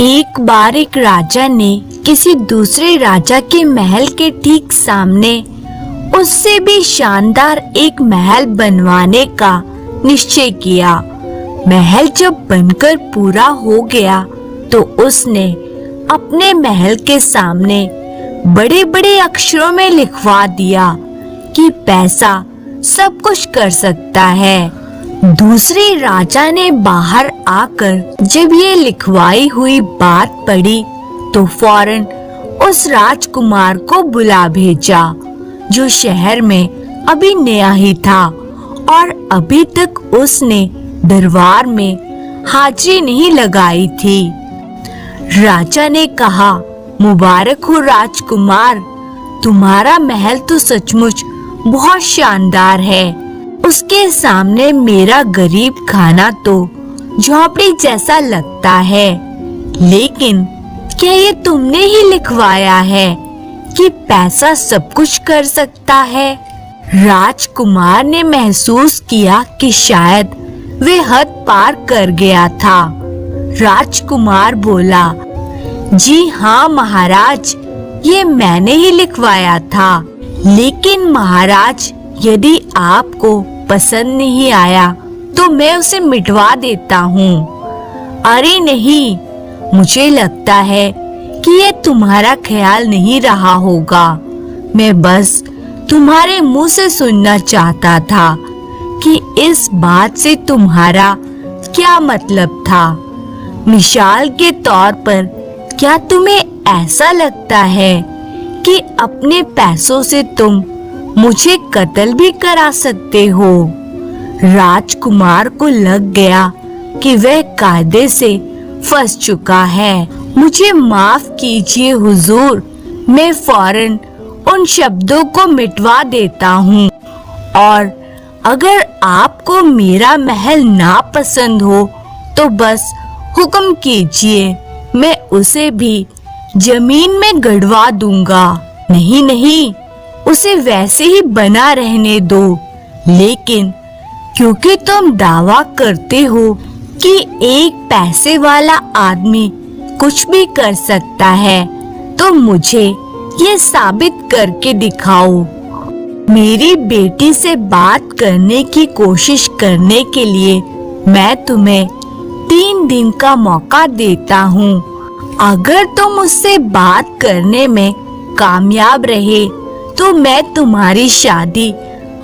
एक बार एक राजा ने किसी दूसरे राजा के महल के ठीक सामने उससे भी शानदार एक महल बनवाने का निश्चय किया। महल जब बनकर पूरा हो गया तो उसने अपने महल के सामने बड़े बड़े अक्षरों में लिखवा दिया कि पैसा सब कुछ कर सकता है। दूसरे राजा ने बाहर आकर जब ये लिखवाई हुई बात पढ़ी तो फौरन उस राजकुमार को बुला भेजा जो शहर में अभी नया ही था और अभी तक उसने दरबार में हाजिरी नहीं लगाई थी। राजा ने कहा, मुबारक हो राजकुमार, तुम्हारा महल तो सचमुच बहुत शानदार है। उसके सामने मेरा गरीब खाना तो झोपड़ी जैसा लगता है, लेकिन क्या ये तुमने ही लिखवाया है कि पैसा सब कुछ कर सकता है? राजकुमार ने महसूस किया कि शायद वे हद पार कर गया था। राजकुमार बोला, जी हाँ महाराज, ये मैंने ही लिखवाया था, लेकिन महाराज यदि आपको पसंद नहीं आया तो मैं उसे मिटवा देता हूँ। अरे नहीं, मुझे लगता है कि ये तुम्हारा ख्याल नहीं रहा होगा। मैं बस तुम्हारे मुंह से सुनना चाहता था कि इस बात से तुम्हारा क्या मतलब था। मिसाल के तौर पर क्या तुम्हें ऐसा लगता है कि अपने पैसों से तुम मुझे कत्ल भी करा सकते हो? राजकुमार को लग गया कि वह कायदे से फंस चुका है। मुझे माफ कीजिए हुजूर, मैं फौरन उन शब्दों को मिटवा देता हूँ, और अगर आपको मेरा महल ना पसंद हो तो बस हुक्म कीजिए, मैं उसे भी जमीन में गड़वा दूंगा। नहीं नहीं, उसे वैसे ही बना रहने दो, लेकिन क्योंकि तुम दावा करते हो कि एक पैसे वाला आदमी कुछ भी कर सकता है, तो मुझे ये साबित करके दिखाओ। मेरी बेटी से बात करने की कोशिश करने के लिए मैं तुम्हें 3 दिन का मौका देता हूँ। अगर तुम उससे बात करने में कामयाब रहे तो मैं तुम्हारी शादी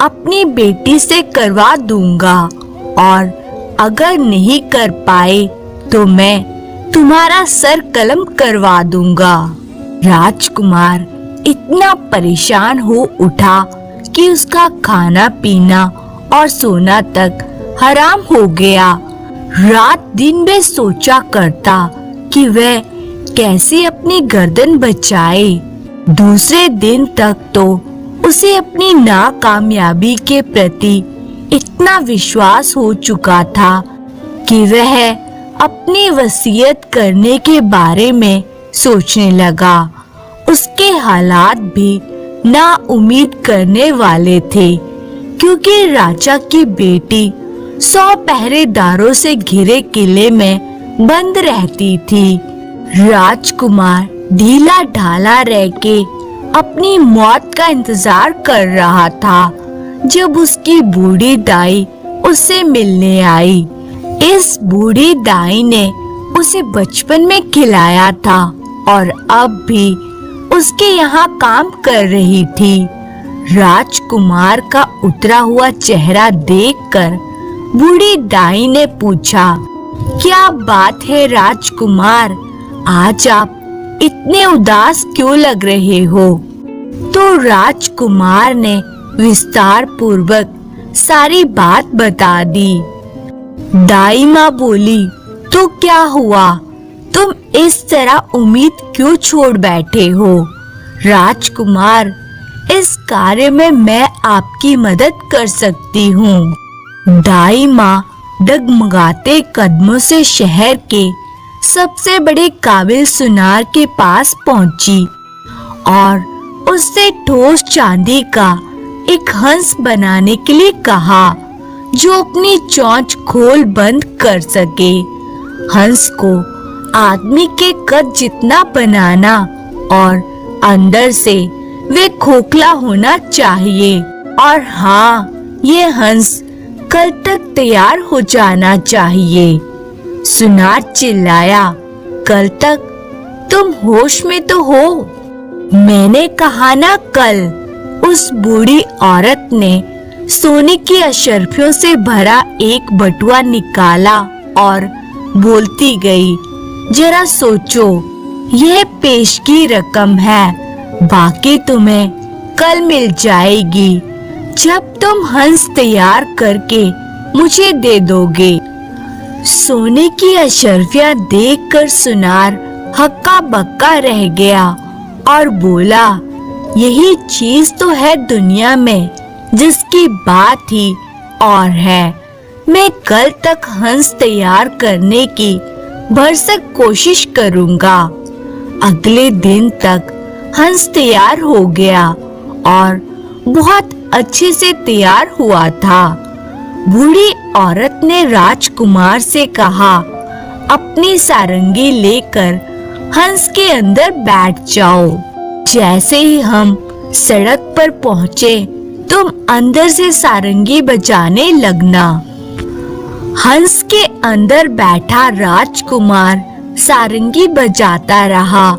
अपनी बेटी से करवा दूंगा, और अगर नहीं कर पाए तो मैं तुम्हारा सर कलम करवा दूंगा। राजकुमार इतना परेशान हो उठा कि उसका खाना पीना और सोना तक हराम हो गया। रात दिन वे सोचा करता कि वह कैसे अपनी गर्दन बचाए। दूसरे दिन तक तो उसे अपनी नाकामयाबी के प्रति इतना विश्वास हो चुका था कि वह अपनी वसीयत करने के बारे में सोचने लगा। उसके हालात भी ना उम्मीद करने वाले थे, क्योंकि राजा की बेटी 100 पहरेदारों से घिरे किले में बंद रहती थी। राजकुमार ढीला ढाला रह के अपनी मौत का इंतजार कर रहा था जब उसकी बूढ़ी दाई उससे मिलने आई। इस बूढ़ी दाई ने उसे बचपन में खिलाया था और अब भी उसके यहाँ काम कर रही थी। राजकुमार का उतरा हुआ चेहरा देखकर बूढ़ी दाई ने पूछा, क्या बात है राजकुमार, आज आप इतने उदास क्यों लग रहे हो? तो राजकुमार ने विस्तार पूर्वक सारी बात बता दी। दाई माँ बोली, तो क्या हुआ, तुम इस तरह उम्मीद क्यों छोड़ बैठे हो? राजकुमार, इस कार्य में मैं आपकी मदद कर सकती हूँ। दाई माँ डगमगाते कदमों से शहर के सबसे बड़े काबिल सुनार के पास पहुंची और उससे ठोस चांदी का एक हंस बनाने के लिए कहा जो अपनी चोंच खोल बंद कर सके। हंस को आदमी के कद जितना बनाना और अंदर से वे खोखला होना चाहिए। और हाँ, ये हंस कल तक तैयार हो जाना चाहिए। सुनार चिल्लाया, कल तक? तुम होश में तो हो? मैंने कहा ना कल। उस बूढ़ी औरत ने सोने की अशर्फियों से भरा एक बटुआ निकाला और बोलती गई, जरा सोचो, यह पेशगी रकम है, बाकी तुम्हें कल मिल जाएगी जब तुम हंस तैयार करके मुझे दे दोगे। सोने की अशर्फियां देखकर सुनार हक्का बक्का रह गया और बोला, यही चीज तो है दुनिया में जिसकी बात ही और है। मैं कल तक हंस तैयार करने की भरसक कोशिश करूंगा। अगले दिन तक हंस तैयार हो गया और बहुत अच्छे से तैयार हुआ था। बूढ़ी औरत ने राजकुमार से कहा, अपनी सारंगी लेकर हंस के अंदर बैठ जाओ। जैसे ही हम सड़क पर पहुँचे, तुम अंदर से सारंगी बजाने लगना। हंस के अंदर बैठा राजकुमार सारंगी बजाता रहा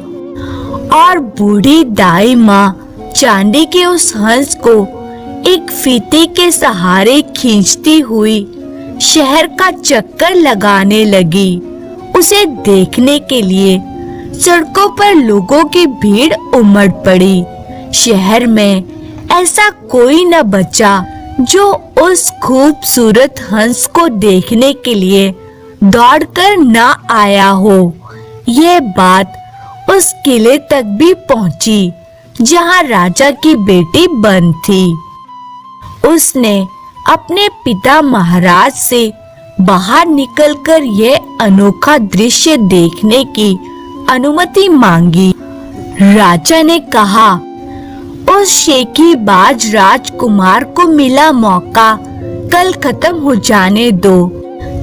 और बूढ़ी दाई माँ चांदी के उस हंस को एक फीते के सहारे खींचती हुई शहर का चक्कर लगाने लगी। उसे देखने के लिए सड़कों पर लोगों की भीड़ उमड़ पड़ी। शहर में ऐसा कोई न बचा जो उस खूबसूरत हंस को देखने के लिए दौड़कर न आया हो। यह बात उस किले तक भी पहुंची जहां राजा की बेटी बंद थी। उसने अपने पिता महाराज से बाहर निकलकर यह अनोखा दृश्य देखने की अनुमति मांगी। राजा ने कहा, उस शेखीबाज राजकुमार को मिला मौका कल खत्म हो जाने दो,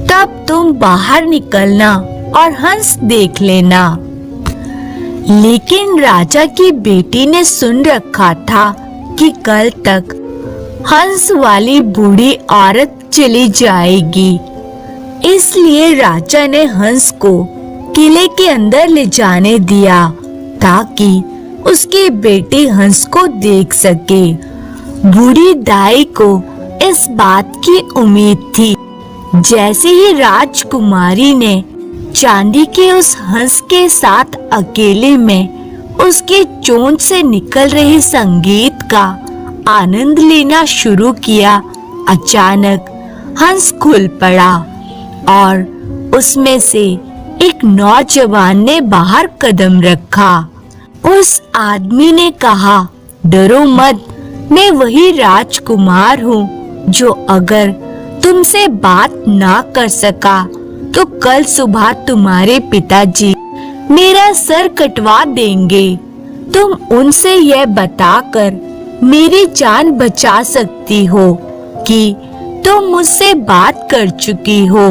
तब तुम बाहर निकलना और हंस देख लेना। लेकिन राजा की बेटी ने सुन रखा था कि कल तक हंस वाली बूढ़ी औरत चली जाएगी, इसलिए राजा ने हंस को किले के अंदर ले जाने दिया ताकि उसकी बेटी हंस को देख सके। बूढ़ी दाई को इस बात की उम्मीद थी। जैसे ही राजकुमारी ने चांदी के उस हंस के साथ अकेले में उसके चोंच से निकल रहे संगीत का आनंद लेना शुरू किया, अचानक हंस खुल पड़ा और उसमें से एक नौजवान ने बाहर कदम रखा। उस आदमी ने कहा, डरो मत, मैं वही राजकुमार हूँ जो अगर तुमसे बात ना कर सका तो कल सुबह तुम्हारे पिताजी मेरा सर कटवा देंगे। तुम उनसे यह बताकर मेरी जान बचा सकती हो कि तुम मुझसे बात कर चुकी हो।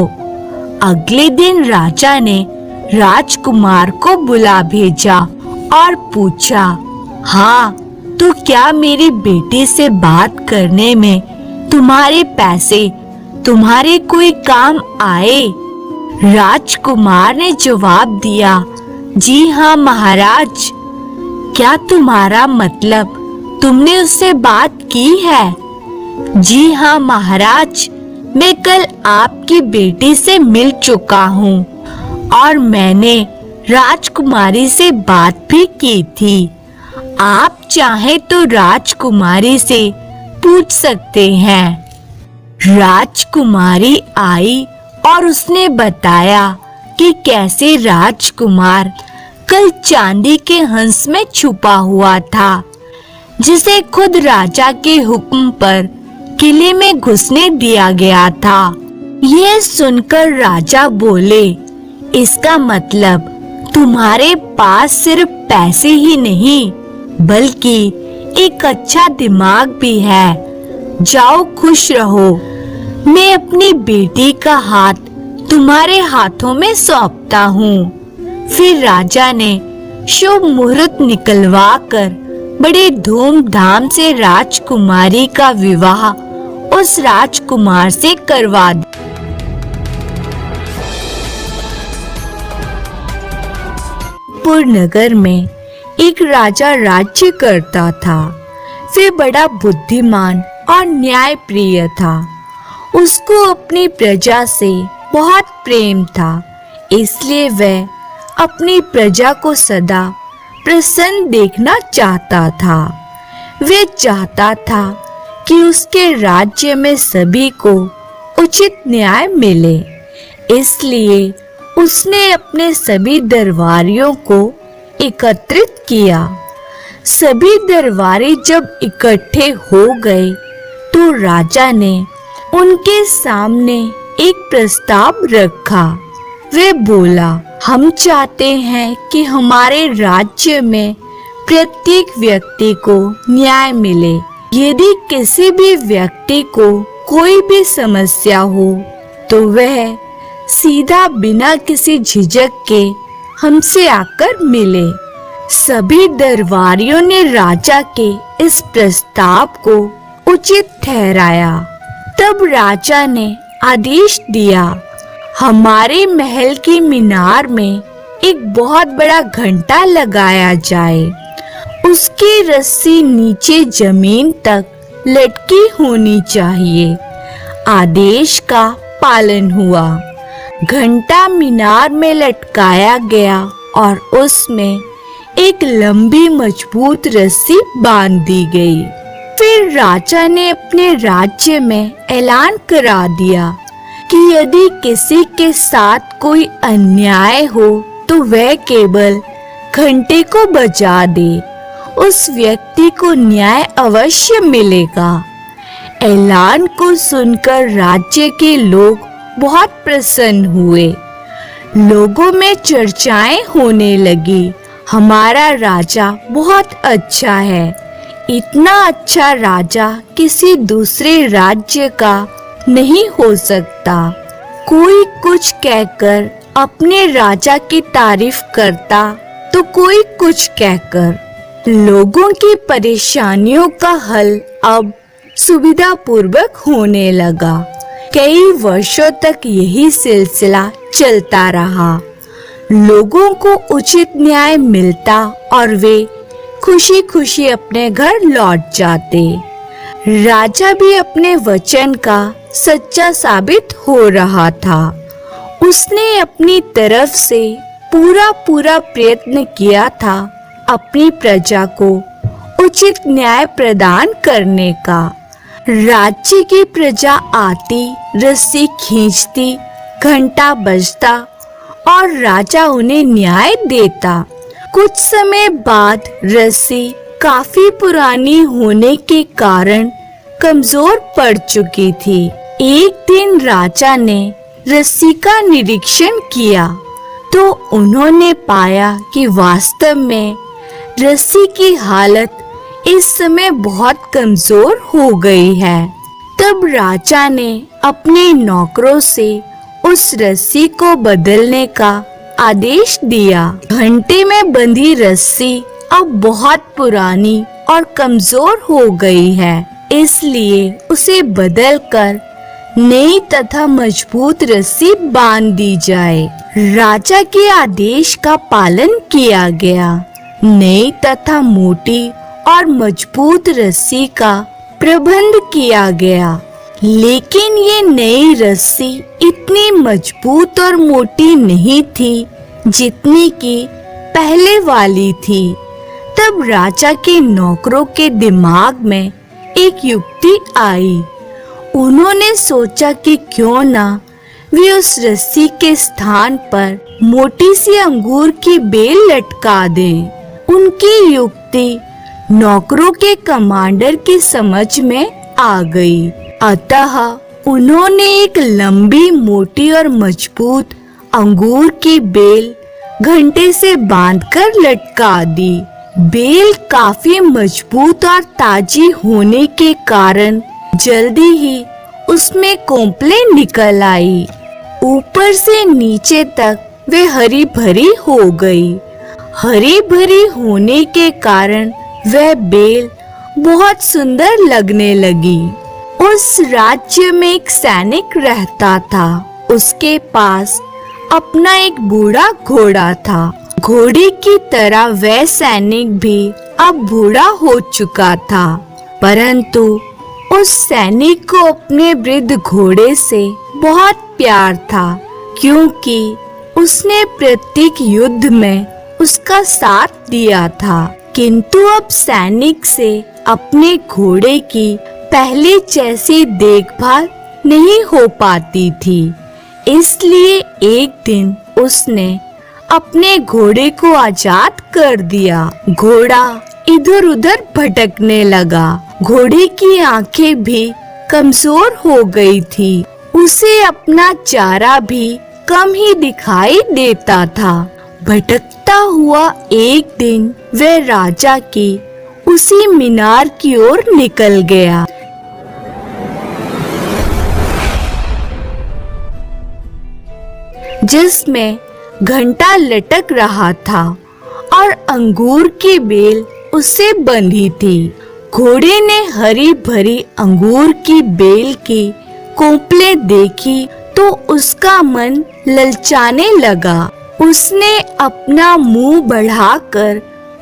अगले दिन राजा ने राजकुमार को बुला भेजा और पूछा, हाँ, तो क्या मेरी बेटी से बात करने में तुम्हारे पैसे तुम्हारे कोई काम आए? राजकुमार ने जवाब दिया, जी हाँ महाराज। क्या तुम्हारा मतलब तुमने उससे बात की है? जी हाँ महाराज, मैं कल आपकी बेटी से मिल चुका हूँ और मैंने राजकुमारी से बात भी की थी। आप चाहे तो राजकुमारी से पूछ सकते हैं। राजकुमारी आई और उसने बताया कि कैसे राजकुमार कल चांदी के हंस में छुपा हुआ था, जिसे खुद राजा के हुक्म पर किले में घुसने दिया गया था। यह सुनकर राजा बोले, इसका मतलब तुम्हारे पास सिर्फ पैसे ही नहीं बल्कि एक अच्छा दिमाग भी है। जाओ, खुश रहो। मैं अपनी बेटी का हाथ तुम्हारे हाथों में सौंपता हूँ। फिर राजा ने शुभ मुहूर्त निकलवा कर बड़े धूमधाम से राजकुमारी का विवाह उस राजकुमार से करवा दिया। पुर नगर में एक राजा राज्य करता था। वह बड़ा बुद्धिमान और न्यायप्रिय था। उसको अपनी प्रजा से बहुत प्रेम था, इसलिए वह अपनी प्रजा को सदा प्रसन्न देखना चाहता था। वह चाहता था कि उसके राज्य में सभी को उचित न्याय मिले, इसलिए उसने अपने सभी दरबारियों को एकत्रित किया। सभी दरबारी जब इकट्ठे हो गए तो राजा ने उनके सामने एक प्रस्ताव रखा। वह बोला, हम चाहते हैं कि हमारे राज्य में प्रत्येक व्यक्ति को न्याय मिले। यदि किसी भी व्यक्ति को कोई भी समस्या हो तो वह सीधा बिना किसी झिझक के हमसे आकर मिले। सभी दरबारियों ने राजा के इस प्रस्ताव को उचित ठहराया। तब राजा ने आदेश दिया, हमारे महल की मीनार में एक बहुत बड़ा घंटा लगाया जाए। उसकी रस्सी नीचे जमीन तक लटकी होनी चाहिए। आदेश का पालन हुआ। घंटा मीनार में लटकाया गया और उसमें एक लंबी मजबूत रस्सी बांध दी गई। फिर राजा ने अपने राज्य में ऐलान करा दिया कि यदि किसी के साथ कोई अन्याय हो तो वह केवल घंटे को बजा दे, उस व्यक्ति को न्याय अवश्य मिलेगा। ऐलान को सुनकर राज्य के लोग बहुत प्रसन्न हुए। लोगों में चर्चाएं होने लगी, हमारा राजा बहुत अच्छा है। इतना अच्छा राजा किसी दूसरे राज्य का नहीं हो सकता। कोई कुछ कहकर अपने राजा की तारीफ करता तो कोई कुछ कहकर। लोगों की परेशानियों का हल अब सुविधापूर्वक होने लगा। कई वर्षों तक यही सिलसिला चलता रहा। लोगों को उचित न्याय मिलता और वे खुशी खुशी अपने घर लौट जाते। राजा भी अपने वचन का सच्चा साबित हो रहा था। उसने अपनी तरफ से पूरा प्रयत्न किया था अपनी प्रजा को उचित न्याय प्रदान करने का। राज्य की प्रजा आती, रस्सी खींचती, घंटा बजता और राजा उन्हें न्याय देता। कुछ समय बाद रस्सी काफी पुरानी होने के कारण कमजोर पड़ चुकी थी। एक दिन राजा ने रस्सी का निरीक्षण किया तो उन्होंने पाया कि वास्तव में रस्सी की हालत इस समय बहुत कमजोर हो गई है। तब राजा ने अपने नौकरों से उस रस्सी को बदलने का आदेश दिया। घंटे में बंधी रस्सी अब बहुत पुरानी और कमजोर हो गई है, इसलिए उसे बदलकर नई तथा मजबूत रस्सी बांध दी जाए। राजा के आदेश का पालन किया गया। नई तथा मोटी और मजबूत रस्सी का प्रबंध किया गया, लेकिन ये नई रस्सी इतनी मजबूत और मोटी नहीं थी जितनी कि पहले वाली थी। तब राजा के नौकरों के दिमाग में एक युक्ति आई। उन्होंने सोचा कि क्यों ना वे उस रस्सी के स्थान पर मोटी सी अंगूर की बेल लटका दें। उनकी युक्ति नौकरों के कमांडर की समझ में आ गई। अतः उन्होंने एक लंबी, मोटी और मजबूत अंगूर की बेल घंटे से बांधकर लटका दी। बेल काफी मजबूत और ताजी होने के कारण जल्दी ही उसमें कोंपले निकल आई। ऊपर से नीचे तक वे हरी भरी हो गई। हरी भरी होने के कारण वह बेल बहुत सुंदर लगने लगी। उस राज्य में एक सैनिक रहता था। उसके पास अपना एक बूढ़ा घोड़ा था। घोड़े की तरह वह सैनिक भी अब बूढ़ा हो चुका था, परंतु उस सैनिक को अपने वृद्ध घोड़े से बहुत प्यार था, क्योंकि उसने प्रत्येक युद्ध में उसका साथ दिया था। किंतु अब सैनिक से अपने घोड़े की पहले जैसी देखभाल नहीं हो पाती थी। इसलिए एक दिन उसने अपने घोड़े को आजाद कर दिया। घोड़ा इधर उधर भटकने लगा। घोड़े की आंखें भी कमजोर हो गई थी। उसे अपना चारा भी कम ही दिखाई देता था। भटकता हुआ एक दिन वह राजा की उसी मीनार की ओर निकल गया। जिसमें घंटा लटक रहा था और अंगूर की बेल उससे बंधी थी। घोड़े ने हरी भरी अंगूर की बेल की कोपलें देखी तो उसका मन ललचाने लगा। उसने अपना मुंह बढ़ाकर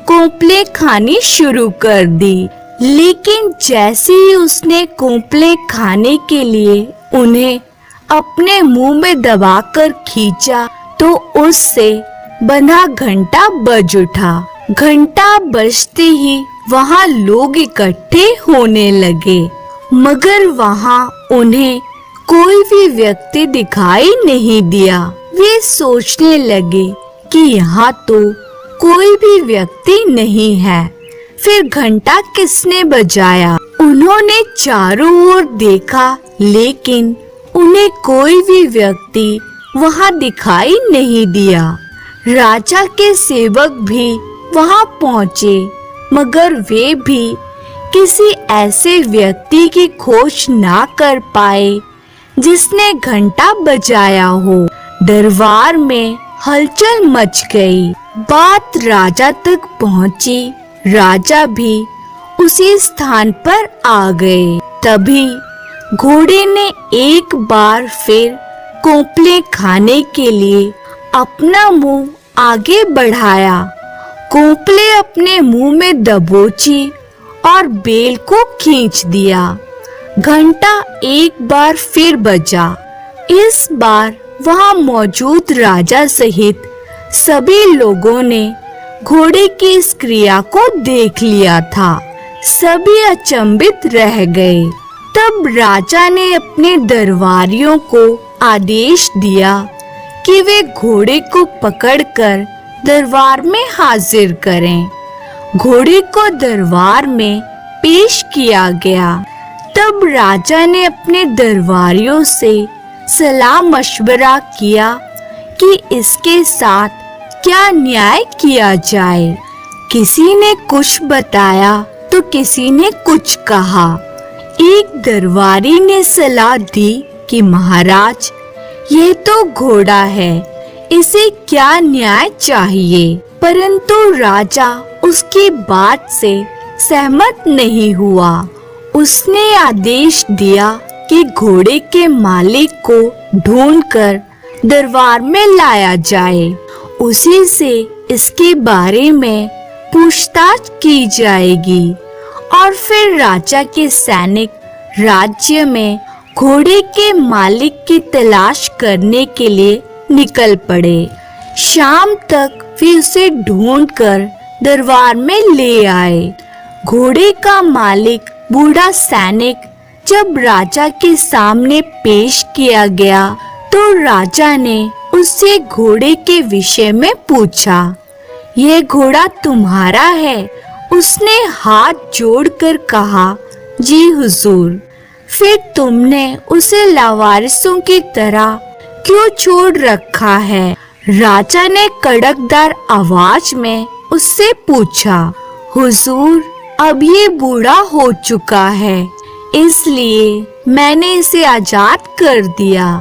कोपलें खानी शुरू कर दी, लेकिन जैसे ही उसने कोपलें खाने के लिए उन्हें अपने मुंह में दबाकर खींचा तो उससे बंधा घंटा बज उठा। घंटा बजते ही वहाँ लोग इकट्ठे होने लगे, मगर वहाँ उन्हें कोई भी व्यक्ति दिखाई नहीं दिया। वे सोचने लगे कि यहाँ तो कोई भी व्यक्ति नहीं है, फिर घंटा किसने बजाया? उन्होंने चारों ओर देखा, लेकिन उन्हें कोई भी व्यक्ति वहाँ दिखाई नहीं दिया। राजा के सेवक भी वहाँ पहुँचे, मगर वे भी किसी ऐसे व्यक्ति की खोज ना कर पाए जिसने घंटा बजाया हो। दरबार में हलचल मच गई। बात राजा तक पहुँची। राजा भी उसी स्थान पर आ गए। तभी घोड़े ने एक बार फिर कोपलें खाने के लिए अपना मुंह आगे बढ़ाया। कोपलें अपने मुंह में दबोची और बेल को खींच दिया। घंटा एक बार फिर बजा। इस बार वहाँ मौजूद राजा सहित सभी लोगों ने घोड़े की इस क्रिया को देख लिया था। सभी अचंभित रह गए। तब राजा ने अपने दरबारियों को आदेश दिया कि वे घोड़े को पकड़कर दरबार में हाजिर करें। घोड़े को दरबार में पेश किया गया। तब राजा ने अपने दरबारियों से सलाह मशवरा किया कि इसके साथ क्या न्याय किया जाए। किसी ने कुछ बताया तो किसी ने कुछ कहा। एक दरबारी ने सलाह दी कि महाराज, यह तो घोड़ा है, इसे क्या न्याय चाहिए। परंतु राजा उसकी बात से सहमत नहीं हुआ। उसने आदेश दिया कि घोड़े के मालिक को ढूंढकर दरबार में लाया जाए। उसी से इसके बारे में पूछताछ की जाएगी। और फिर राजा के सैनिक राज्य में घोड़े के मालिक की तलाश करने के लिए निकल पड़े। शाम तक वे उसे ढूंढकर दरबार में ले आए। घोड़े का मालिक बूढ़ा सैनिक जब राजा के सामने पेश किया गया तो राजा ने उससे घोड़े के विषय में पूछा। यह घोड़ा तुम्हारा है? उसने हाथ जोड़कर कहा, जी हुजूर। फिर तुमने उसे लावारिसों की तरह क्यों छोड़ रखा है? राजा ने कड़कदार आवाज में उससे पूछा। हुजूर, अब ये बूढ़ा हो चुका है, इसलिए मैंने इसे आजाद कर दिया।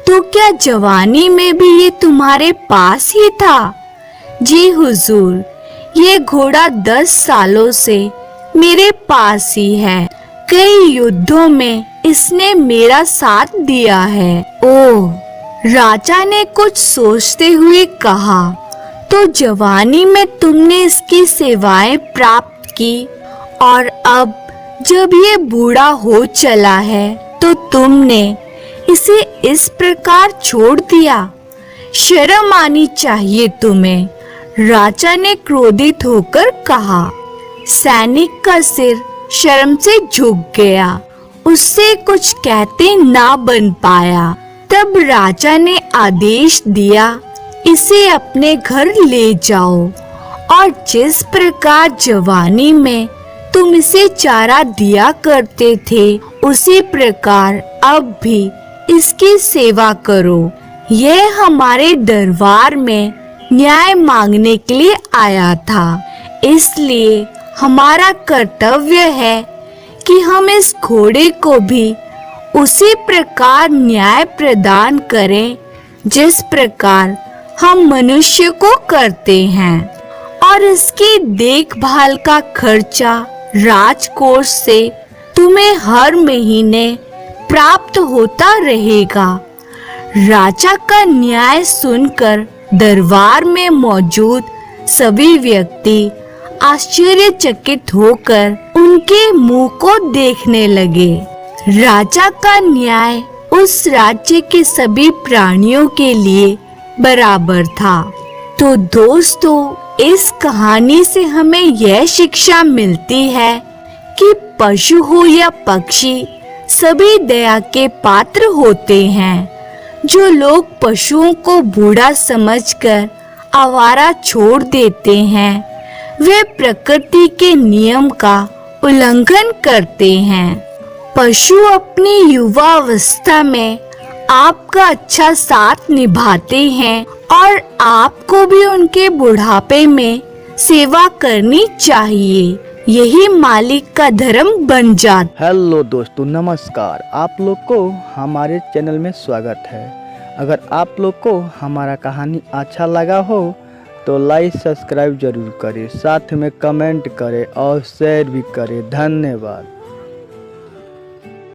तो तो क्या जवानी में भी ये तुम्हारे पास ही था? जी हुजूर, ये घोड़ा 10 सालों से मेरे पास ही है। कई युद्धों में इसने मेरा साथ दिया है। ओह, राजा ने कुछ सोचते हुए कहा, तो जवानी में तुमने इसकी सेवाएं प्राप्त की और अब जब ये बूढ़ा हो चला है तो तुमने इसे इस प्रकार छोड़ दिया। शर्म आनी चाहिए तुम्हें, राजा ने क्रोधित होकर कहा। सैनिक का सिर शर्म से झुक गया, उससे कुछ कहते ना बन पाया। तब राजा ने आदेश दिया, इसे अपने घर ले जाओ और जिस प्रकार जवानी में तुम इसे चारा दिया करते थे उसी प्रकार अब भी इसकी सेवा करो। यह हमारे दरबार में न्याय मांगने के लिए आया था, इसलिए हमारा कर्तव्य है कि हम इस घोड़े को भी उसी प्रकार न्याय प्रदान करें जिस प्रकार हम मनुष्य को करते हैं, और इसकी देखभाल का खर्चा राजकोष से तुम्हें हर महीने प्राप्त होता रहेगा। राजा का न्याय सुनकर दरबार में मौजूद सभी व्यक्ति आश्चर्यचकित होकर उनके मुंह को देखने लगे। राजा का न्याय उस राज्य के सभी प्राणियों के लिए बराबर था। तो दोस्तों, इस कहानी से हमें यह शिक्षा मिलती है कि पशु हो या पक्षी, सभी दया के पात्र होते हैं। जो लोग पशुओं को बूढ़ा समझकर आवारा छोड़ देते हैं, वे प्रकृति के नियम का उल्लंघन करते हैं। पशु अपनी युवावस्था में आपका अच्छा साथ निभाते हैं और आपको भी उनके बुढ़ापे में सेवा करनी चाहिए। यही मालिक का धर्म बन जाता। हेलो दोस्तों, नमस्कार। आप लोग को हमारे चैनल में स्वागत है। अगर आप लोग को हमारा कहानी अच्छा लगा हो तो लाइक सब्सक्राइब जरूर करें, साथ में कमेंट करें और शेयर भी करें। धन्यवाद।